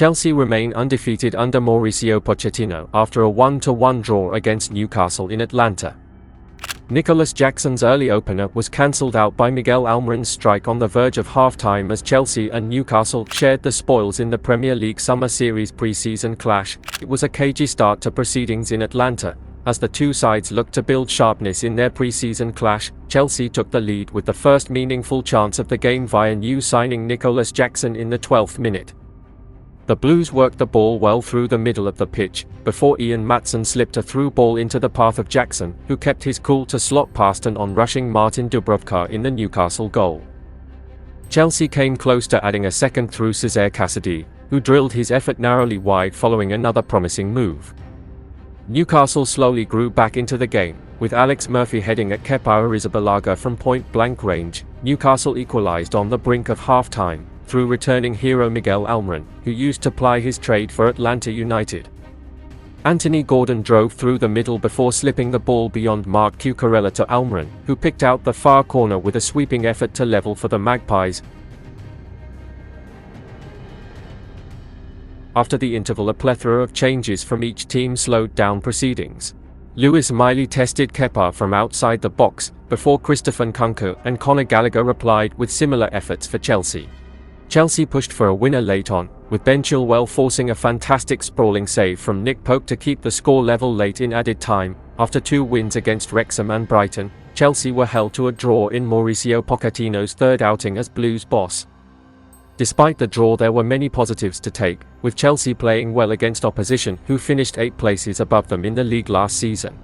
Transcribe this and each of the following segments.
Chelsea remain undefeated under Mauricio Pochettino after a 1-1 draw against Newcastle in Atlanta. Nicolas Jackson's early opener was cancelled out by Miguel Almiron's strike on the verge of half-time as Chelsea and Newcastle shared the spoils in the Premier League Summer Series pre-season clash. It was a cagey start to proceedings in Atlanta. As the two sides looked to build sharpness in their pre-season clash, Chelsea took the lead with the first meaningful chance of the game via new signing Nicolas Jackson in the 12th minute. The Blues worked the ball well through the middle of the pitch, before Ian Maatsen slipped a through ball into the path of Jackson, who kept his cool to slot past an on-rushing Martin Dubravka in the Newcastle goal. Chelsea came close to adding a second through Cesare Casadei, who drilled his effort narrowly wide following another promising move. Newcastle slowly grew back into the game, with Alex Murphy heading at Kepa Arrizabalaga from point-blank range. Newcastle equalised on the brink of half-time, through returning hero Miguel Almiron, who used to ply his trade for Atlanta United. Anthony Gordon drove through the middle before slipping the ball beyond Marc Cucurella to Almiron, who picked out the far corner with a sweeping effort to level for the Magpies. After the interval, a plethora of changes from each team slowed down proceedings. Lewis Miley tested Kepa from outside the box, before Christopher Nkunku and Conor Gallagher replied with similar efforts for Chelsea. Chelsea pushed for a winner late on, with Ben Chilwell forcing a fantastic sprawling save from Nick Pope to keep the score level late in added time. After two wins against Wrexham and Brighton, Chelsea were held to a draw in Mauricio Pochettino's third outing as Blues boss. Despite the draw, there were many positives to take, with Chelsea playing well against opposition who finished 8 places above them in the league last season.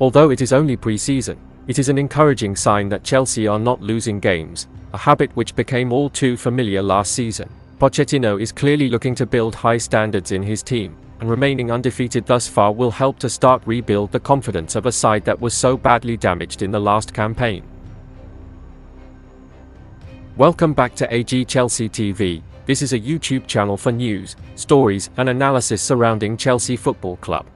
Although it is only pre-season, it is an encouraging sign that Chelsea are not losing games, a habit which became all too familiar last season. Pochettino is clearly looking to build high standards in his team, and remaining undefeated thus far will help to start rebuild the confidence of a side that was so badly damaged in the last campaign. Welcome back to AG Chelsea TV. This is a YouTube channel for news, stories and analysis surrounding Chelsea Football Club.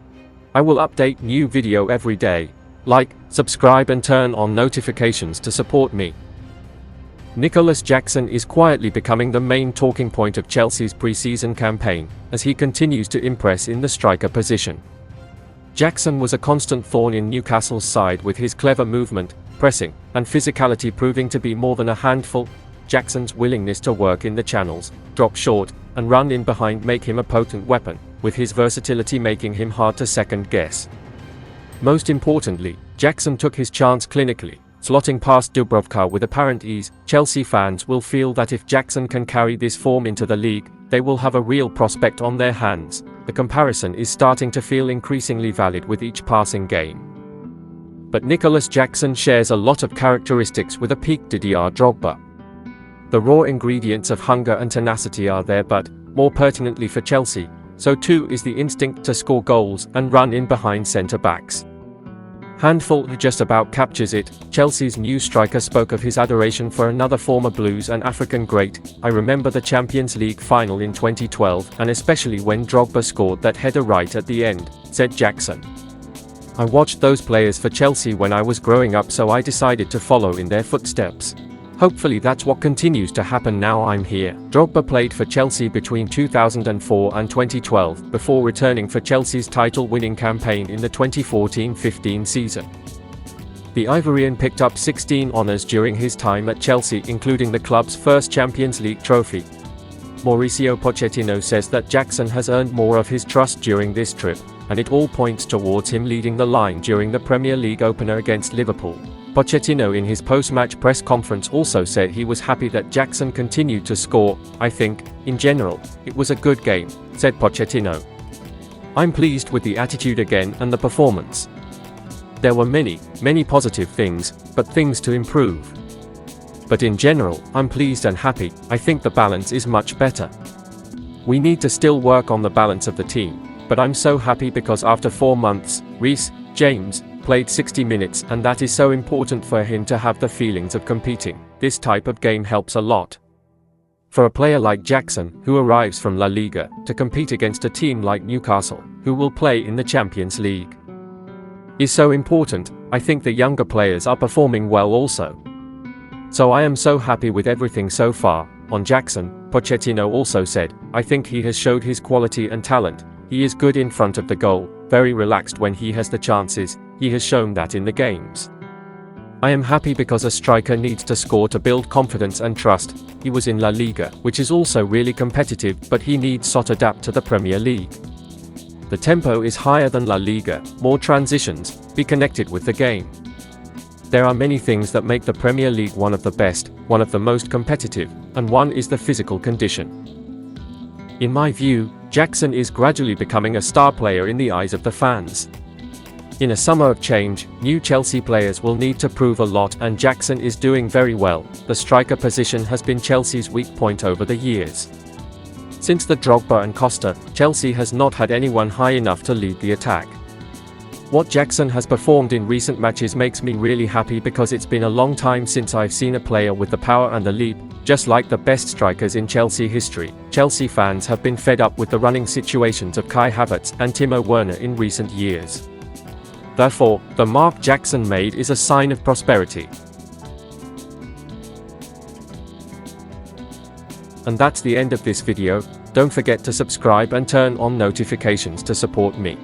I will update new video every day. Like, subscribe and turn on notifications to support me. Nicolas Jackson is quietly becoming the main talking point of Chelsea's pre-season campaign, as he continues to impress in the striker position. Jackson was a constant thorn in Newcastle's side, with his clever movement, pressing, and physicality proving to be more than a handful. Jackson's willingness to work in the channels, drop short, and run in behind make him a potent weapon, with his versatility making him hard to second-guess. Most importantly, Jackson took his chance clinically, slotting past Dubravka with apparent ease. Chelsea fans will feel that if Jackson can carry this form into the league, they will have a real prospect on their hands. The comparison is starting to feel increasingly valid with each passing game. But Nicolas Jackson shares a lot of characteristics with a peak Didier Drogba. The raw ingredients of hunger and tenacity are there, but, more pertinently for Chelsea, so too is the instinct to score goals and run in behind centre-backs. Handful just about captures it. Chelsea's new striker spoke of his adoration for another former Blues and African great. "I remember the Champions League final in 2012, and especially when Drogba scored that header right at the end," said Jackson. "I watched those players for Chelsea when I was growing up, so I decided to follow in their footsteps. Hopefully that's what continues to happen now I'm here." Drogba played for Chelsea between 2004 and 2012, before returning for Chelsea's title-winning campaign in the 2014-15 season. The Ivorian picked up 16 honours during his time at Chelsea, including the club's first Champions League trophy. Mauricio Pochettino says that Jackson has earned more of his trust during this trip, and it all points towards him leading the line during the Premier League opener against Liverpool. Pochettino in his post-match press conference also said he was happy that Jackson continued to score. "I think, in general, it was a good game," said Pochettino. "I'm pleased with the attitude again and the performance. There were many positive things, but things to improve. But in general, I'm pleased and happy. I think the balance is much better. We need to still work on the balance of the team, but I'm so happy because after 4 months, Reece James played 60 minutes, and that is so important for him to have the feelings of competing. This type of game helps a lot. For a player like Jackson, who arrives from La Liga, to compete against a team like Newcastle, who will play in the Champions League, is so important. I think the younger players are performing well also. So I am so happy with everything so far. On Jackson, Pochettino also said, "I think he has showed his quality and talent. He is good in front of the goal, very relaxed when he has the chances, he has shown that in the games. I am happy because a striker needs to score to build confidence and trust. He was in La Liga, which is also really competitive, but he needs to adapt to the Premier League. The tempo is higher than La Liga, more transitions, be connected with the game. There are many things that make the Premier League one of the best, one of the most competitive, and one is the physical condition. In my view, Jackson is gradually becoming a star player in the eyes of the fans. In a summer of change, new Chelsea players will need to prove a lot, and Jackson is doing very well. The striker position has been Chelsea's weak point over the years. Since the Drogba and Costa, Chelsea has not had anyone high enough to lead the attack. What Jackson has performed in recent matches makes me really happy because it's been a long time since I've seen a player with the power and the leap. Just like the best strikers in Chelsea history, Chelsea fans have been fed up with the running situations of Kai Havertz and Timo Werner in recent years. Therefore, the mark Jackson made is a sign of prosperity. And that's the end of this video. Don't forget to subscribe and turn on notifications to support me.